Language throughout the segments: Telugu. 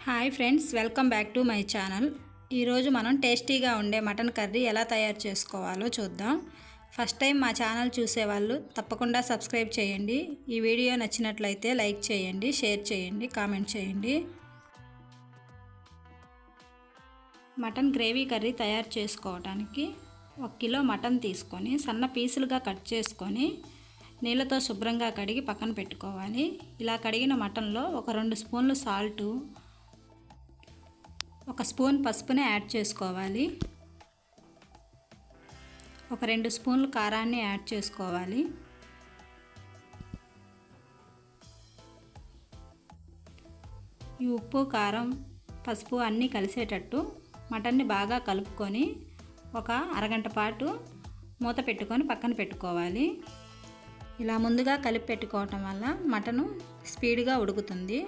Hi friends, welcome back to my channel. ఈరోజు మనం టేస్టీగా ఉండే మటన్ కర్రీ ఎలా తయారు చేసుకోవాలో చూద్దాం. ఫస్ట్ టైం మా ఛానల్ చూసేవాళ్ళు తప్పకుండా సబ్స్క్రైబ్ చేయండి. ఈ వీడియో నచ్చినట్లయితే లైక్ చేయండి, షేర్ చేయండి, కామెంట్ చేయండి. మటన్ గ్రేవీ కర్రీ తయారు చేసుకోవడానికి 1 కిలో మటన్ తీసుకొని సన్న పీసులుగా కట్ చేసుకొని నీళ్ళతో శుభ్రంగా కడిగి పక్కన పెట్టుకోవాలి. ఇలా కడిగిన మటన్లో ఒక 2 స్పూన్లు సాల్టు, 1 స్పూన్ పసుపుని యాడ్ చేసుకోవాలి. ఒక 2 స్పూన్లు కారాన్ని యాడ్ చేసుకోవాలి. ఈ ఉప్పు, కారం, పసుపు అన్నీ కలిసేటట్టు మటన్ని బాగా కలుపుకొని ఒక అరగంట పాటు మూత పెట్టుకొని పక్కన పెట్టుకోవాలి. ఇలా ముందుగా కలిపి పెట్టుకోవటం వల్ల మటను స్పీడ్గా ఉడుకుతుంది,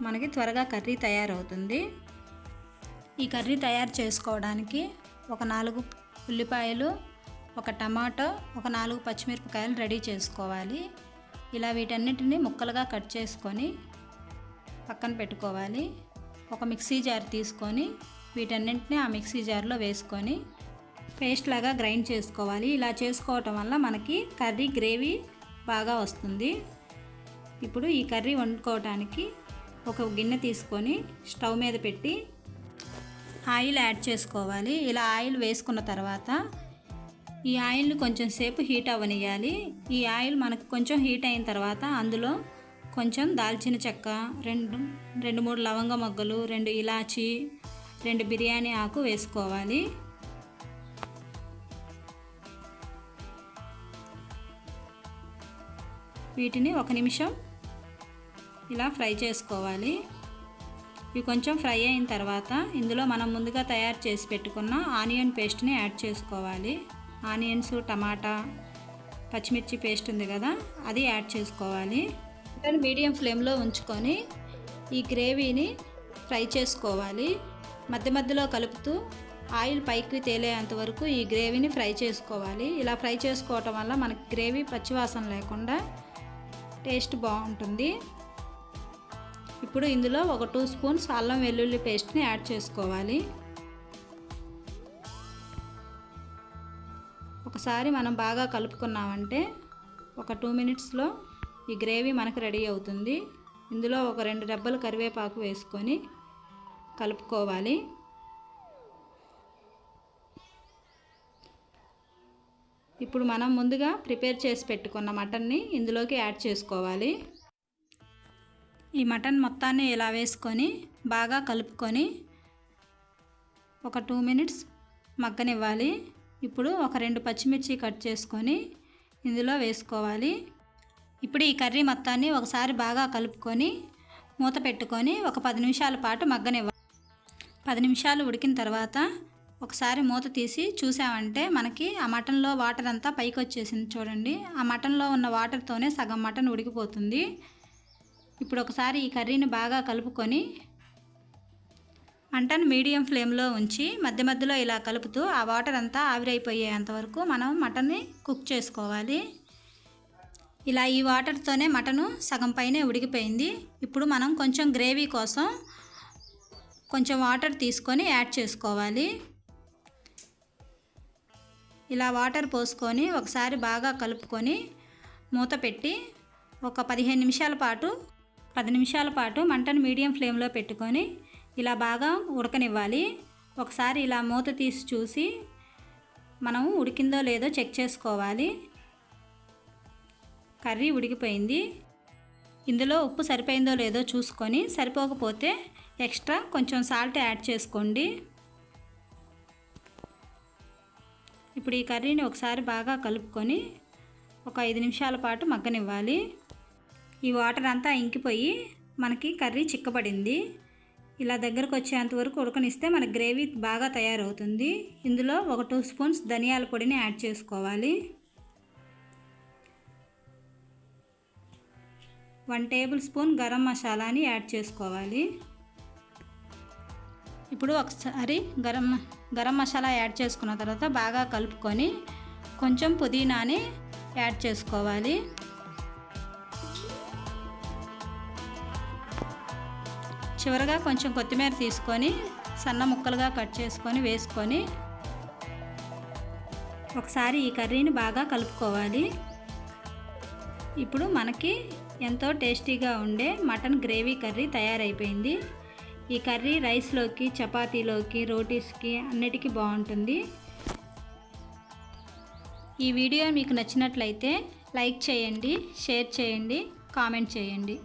మనకి త్వరగా కర్రీ తయారవుతుంది. ఈ కర్రీ తయారు చేసుకోవడానికి ఒక 4 ఉల్లిపాయలు, ఒక టమాటో, ఒక 4 పచ్చిమిరపకాయలు రెడీ చేసుకోవాలి. ఇలా వీటన్నిటిని ముక్కలుగా కట్ చేసుకొని పక్కన పెట్టుకోవాలి. ఒక మిక్సీ జార్ తీసుకొని వీటన్నింటినీ ఆ మిక్సీ జార్లో వేసుకొని పేస్ట్ లాగా గ్రైండ్ చేసుకోవాలి. ఇలా చేసుకోవటం వల్ల మనకి కర్రీ గ్రేవీ బాగా వస్తుంది. ఇప్పుడు ఈ కర్రీ వండుకోవడానికి ఒక గిన్నె తీసుకొని స్టవ్ మీద పెట్టి ఆయిల్ యాడ్ చేసుకోవాలి. ఇలా ఆయిల్ వేసుకున్న తర్వాత ఈ ఆయిల్ని కొంచెం సేపు హీట్ అవ్వనియాలి. ఈ ఆయిల్ మనకు కొంచెం హీట్ అయిన తర్వాత అందులో కొంచెం దాల్చిన చెక్క, 2-3 లవంగ మొగ్గలు, 2 ఇలాచి, 2 బిర్యానీ ఆకు వేసుకోవాలి. వీటిని 1 నిమిషం ఇలా ఫ్రై చేసుకోవాలి. ఇవి కొంచెం ఫ్రై అయిన తర్వాత ఇందులో మనం ముందుగా తయారు చేసి పెట్టుకున్న ఆనియన్ పేస్ట్ని యాడ్ చేసుకోవాలి. ఆనియన్స్, టమాటా, పచ్చిమిర్చి పేస్ట్ ఉంది కదా, అది యాడ్ చేసుకోవాలి. మీడియం ఫ్లేమ్లో ఉంచుకొని ఈ గ్రేవీని ఫ్రై చేసుకోవాలి. మధ్య మధ్యలో కలుపుతూ ఆయిల్ పైకి తేలేంత వరకు ఈ గ్రేవీని ఫ్రై చేసుకోవాలి. ఇలా ఫ్రై చేసుకోవటం వల్ల మనకి గ్రేవీ పచ్చివాసన లేకుండా టేస్ట్ బాగుంటుంది. ఇప్పుడు ఇందులో ఒక 2 స్పూన్స్ అల్లం వెల్లుల్లి పేస్ట్ని యాడ్ చేసుకోవాలి. ఒకసారి మనం బాగా కలుపుకున్నామంటే ఒక 2 మినిట్స్లో ఈ గ్రేవీ మనకు రెడీ అవుతుంది. ఇందులో ఒక 2 రెబ్బలు కరివేపాకు వేసుకొని కలుపుకోవాలి. ఇప్పుడు మనం ముందుగా ప్రిపేర్ చేసి పెట్టుకున్న మటన్ని ఇందులోకి యాడ్ చేసుకోవాలి. ఈ మటన్ మొత్తాన్ని ఇలా వేసుకొని బాగా కలుపుకొని ఒక 2 మినిట్స్ మగ్గనివ్వాలి. ఇప్పుడు ఒక 2 పచ్చిమిర్చి కట్ చేసుకొని ఇందులో వేసుకోవాలి. ఇప్పుడు ఈ కర్రీ మొత్తాన్ని ఒకసారి బాగా కలుపుకొని మూత పెట్టుకొని ఒక 10 నిమిషాల పాటు మగ్గనివ్వాలి. 10 నిమిషాలు ఉడికిన తర్వాత ఒకసారి మూత తీసి చూసామంటే మనకి ఆ మటన్లో వాటర్ అంతా పైకి వచ్చేసింది చూడండి. ఆ మటన్లో ఉన్న వాటర్తోనే సగం మటన్ ఉడికిపోతుంది. ఇప్పుడు ఒకసారి ఈ కర్రీని బాగా కలుపుకొని మంటను మీడియం ఫ్లేమ్లో ఉంచి మధ్య మధ్యలో ఇలా కలుపుతూ ఆ వాటర్ అంతా ఆవిరైపోయేంత వరకు మనం మటన్ని కుక్ చేసుకోవాలి. ఇలా ఈ వాటర్తోనే మటను సగం పైనే ఉడికిపోయింది. ఇప్పుడు మనం కొంచెం గ్రేవీ కోసం కొంచెం వాటర్ తీసుకొని యాడ్ చేసుకోవాలి. ఇలా వాటర్ పోసుకొని ఒకసారి బాగా కలుపుకొని మూత పెట్టి ఒక 15 నిమిషాల పాటు మంటను మీడియం ఫ్లేమ్లో పెట్టుకొని ఇలా బాగా ఉడకనివ్వాలి. ఒకసారి ఇలా మూత తీసి చూసి మనం ఉడికిందో లేదో చెక్ చేసుకోవాలి. కర్రీ ఉడికిపోయింది. ఇందులో ఉప్పు సరిపోయిందో లేదో చూసుకొని సరిపోకపోతే ఎక్స్ట్రా కొంచెం సాల్ట్ యాడ్ చేసుకోండి. ఇప్పుడు ఈ కర్రీని ఒకసారి బాగా కలుపుకొని ఒక 5 నిమిషాల పాటు మగ్గనివ్వాలి. ఈ వాటర్ అంతా ఇంకిపోయి మనకి కర్రీ చిక్కబడింది. ఇలా దగ్గరకు వచ్చేంత వరకు ఉడకనిస్తే మన గ్రేవీ బాగా తయారవుతుంది. ఇందులో ఒక 2 స్పూన్స్ ధనియాల పొడిని యాడ్ చేసుకోవాలి. 1 టేబుల్ స్పూన్ గరం మసాలాని యాడ్ చేసుకోవాలి. ఇప్పుడు ఒకసారి గరం మసాలా యాడ్ చేసుకున్న తర్వాత బాగా కలుపుకొని కొంచెం పుదీనాని యాడ్ చేసుకోవాలి. చివరగా కొంచెం కొత్తిమీర తీసుకొని సన్న ముక్కలుగా కట్ చేసుకొని వేసుకొని ఒకసారి ఈ కర్రీని బాగా కలుపుకోవాలి. ఇప్పుడు మనకి ఎంతో టేస్టీగా ఉండే మటన్ గ్రేవీ కర్రీ తయారైపోయింది. ఈ కర్రీ రైస్లోకి, చపాతీలోకి, రోటీస్కి అన్నిటికీ బాగుంటుంది. ఈ వీడియో మీకు నచ్చినట్లయితే లైక్ చేయండి, షేర్ చేయండి, కామెంట్ చేయండి.